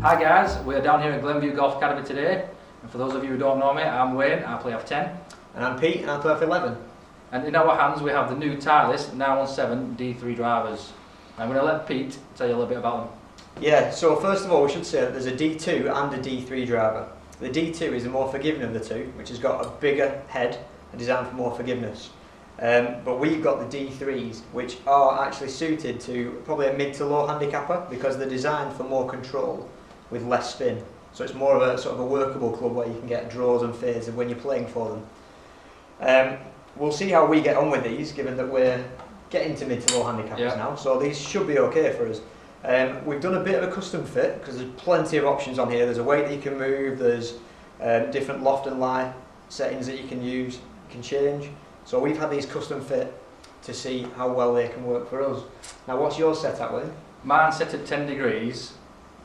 Hi guys, we're down here at Glenview Golf Academy today, and for those of you who don't know me, I'm Wayne, I play off 10. And I'm Pete, and I play off 11. And in our hands we have the new Titleist 917 D3 drivers. I'm going to let Pete tell you a little bit about them. Yeah, so first of all we should say that there's a D2 and a D3 driver. The D2 is the more forgiving of the two, which has got a bigger head and designed for more forgiveness. But we've got the D3s, which are actually suited to probably a mid to low handicapper because they're designed for more control with less spin. So it's more of a sort of a workable club where you can get draws and fades when you're playing for them. We'll see how we get on with these, given that we're getting to mid to low handicappers now. So these should be okay for us. We've done a bit of a custom fit because there's plenty of options on here. There's a weight that you can move, there's different loft and lie settings that you can use, you can change. So we've had these custom fit to see how well they can work for us. Now what's yours set at, Wayne? Mine's set at 10 degrees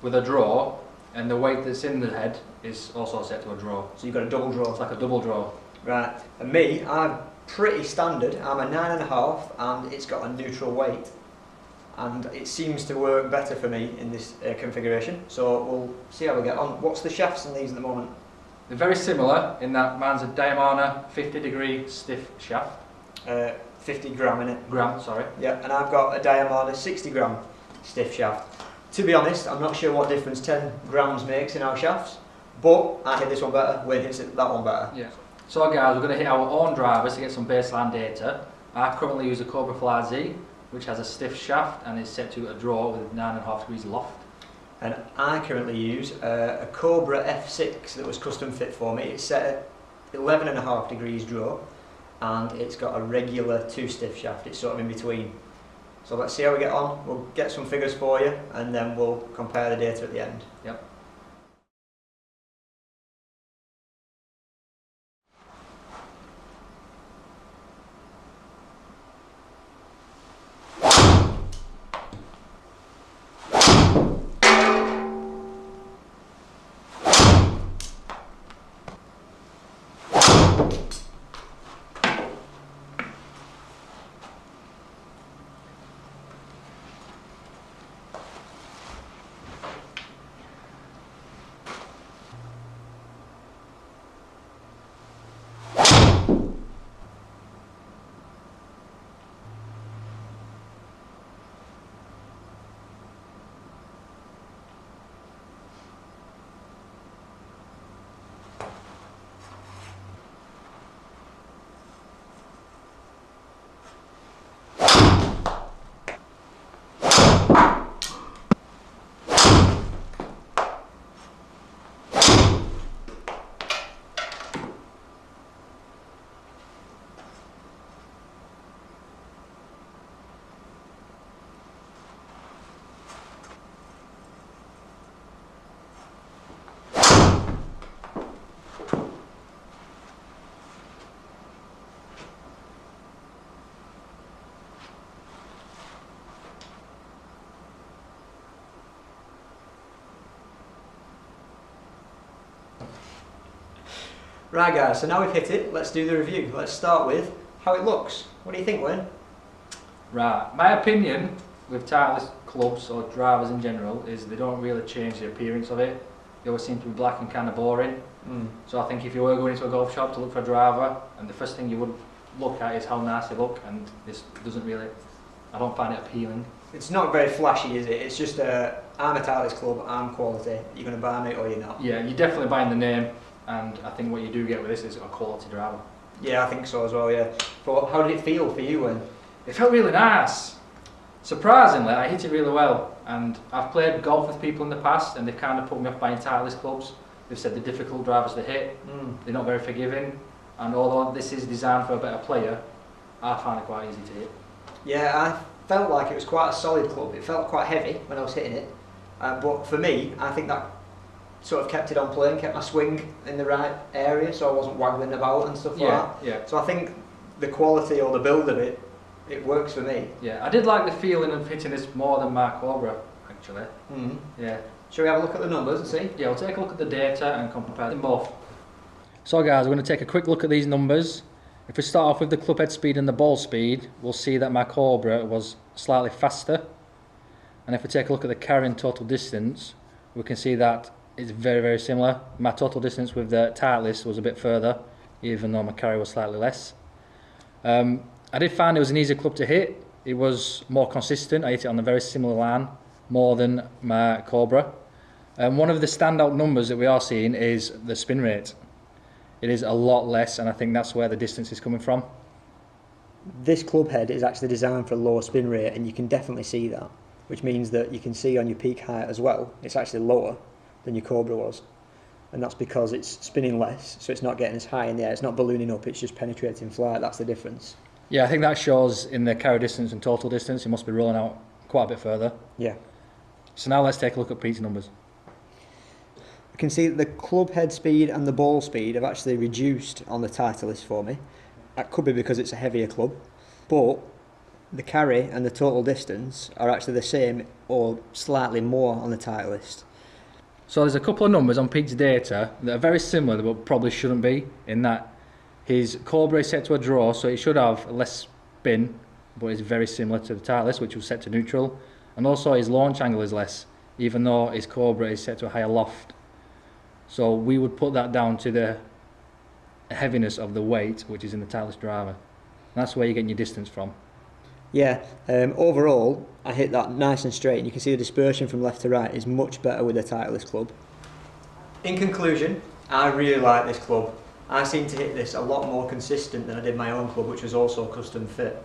with a draw, and the weight that's in the head is also set to a draw. So you've got a double draw? It's like a double draw. Right, and me, I'm pretty standard. I'm a 9.5 and it's got a neutral weight. And it seems to work better for me in this configuration, so we'll see how we get on. What's the shafts in these at the moment? They're very similar in that mine's a Diamana 50 degree stiff shaft. 50 gram in it. Gram, sorry. Yeah, and I've got a Diamana 60 gram stiff shaft. To be honest, I'm not sure what difference 10 grams makes in our shafts, but I hit this one better, Wayne hits that one better. Yeah. So guys, we're going to hit our own drivers to get some baseline data. I currently use a Cobra Fly Z, which has a stiff shaft and is set to a draw with 9.5 degrees loft. And I currently use a Cobra F6 that was custom fit for me. It's set at 11.5 degrees draw and it's got a regular 2 stiff shaft. It's sort of in between. So let's see how we get on. We'll get some figures for you and then we'll compare the data at the end. Yep. Right guys, so now we've hit it, let's do the review. Let's start with how it looks. What do you think, Wayne? Right, my opinion with Titleist clubs or drivers in general is they don't really change the appearance of it. They always seem to be black and kind of boring. So I think if you were going into a golf shop to look for a driver, and the first thing you would look at is how nice they look, and this doesn't really, I don't find it appealing. It's not very flashy, is it? It's just I'm a Titleist club, I'm quality. You're going to buy me or you're not. Yeah, you're definitely buying the name, and I think what you do get with this is a quality driver. Yeah, I think so as well, yeah. But how did it feel for you, Wayne? It felt really nice. Surprisingly, I hit it really well, and I've played golf with people in the past and they've kind of put me off buying Titleist clubs. They've said they're difficult drivers to hit, they're not very forgiving, and although this is designed for a better player, I find it quite easy to hit. Yeah, I felt like it was quite a solid club. It felt quite heavy when I was hitting it, but for me, I think that sort of kept it on plane, kept my swing in the right area so I wasn't waggling about and stuff like that. Yeah. So I think the quality or the build of it, it works for me. Yeah, I did like the feeling of hitting this more than my Cobra, actually. Yeah. Shall we have a look at the numbers and see? Yeah, we'll take a look at the data and compare them both. So guys, we're going to take a quick look at these numbers. If we start off with the club head speed and the ball speed, we'll see that my Cobra was slightly faster. And if we take a look at the carrying total distance, we can see that it's very, very similar. My total distance with the Titleist was a bit further, even though my carry was slightly less. I did find it was an easier club to hit. It was more consistent. I hit it on a very similar line, more than my Cobra. One of the standout numbers that we are seeing is the spin rate. It is a lot less, and I think that's where the distance is coming from. This club head is actually designed for a lower spin rate, and you can definitely see that, which means that you can see on your peak height as well, it's actually lower than your Cobra was. And that's because it's spinning less, so it's not getting as high in the air, it's not ballooning up, it's just penetrating flight. That's the difference. Yeah, I think that shows in the carry distance and total distance, it must be rolling out quite a bit further. Yeah. So now let's take a look at Pete's numbers. You can see that the club head speed and the ball speed have actually reduced on the Titleist for me. That could be because it's a heavier club, but the carry and the total distance are actually the same or slightly more on the Titleist. So there's a couple of numbers on Pete's data that are very similar but probably shouldn't be, in that his Cobra is set to a draw, so it should have less spin, but it's very similar to the Titleist, which was set to neutral, and also his launch angle is less, even though his Cobra is set to a higher loft. So we would put that down to the heaviness of the weight, which is in the Titleist driver. And that's where you're getting your distance from. Yeah, overall, I hit that nice and straight, and you can see the dispersion from left to right is much better with the Titleist club. In conclusion, I really like this club. I seem to hit this a lot more consistent than I did my own club, which was also custom fit.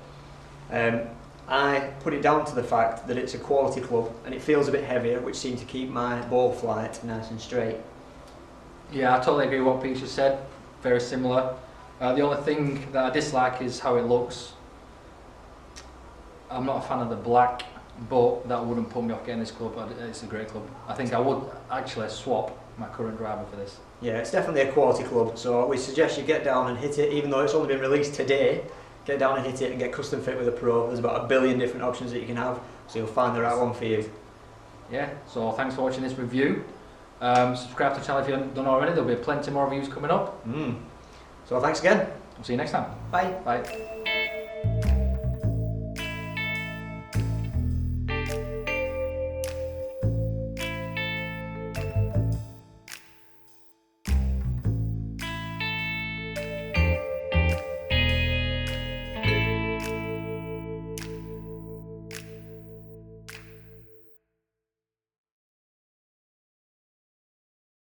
I put it down to the fact that it's a quality club, and it feels a bit heavier, which seemed to keep my ball flight nice and straight. Yeah, I totally agree with what Pete just said. Very similar. The only thing that I dislike is how it looks. I'm not a fan of the black, but that wouldn't put me off getting this club. It's a great club. I think I would actually swap my current driver for this. Yeah, it's definitely a quality club, so we suggest you get down and hit it, even though it's only been released today. Get down and hit it and get custom fit with a pro. There's about 1 billion different options that you can have, so you'll find the right one for you. Yeah, so thanks for watching this review. Subscribe to the channel if you haven't done already. There'll be plenty more reviews coming up. So thanks again. We'll see you next time. Bye. Bye.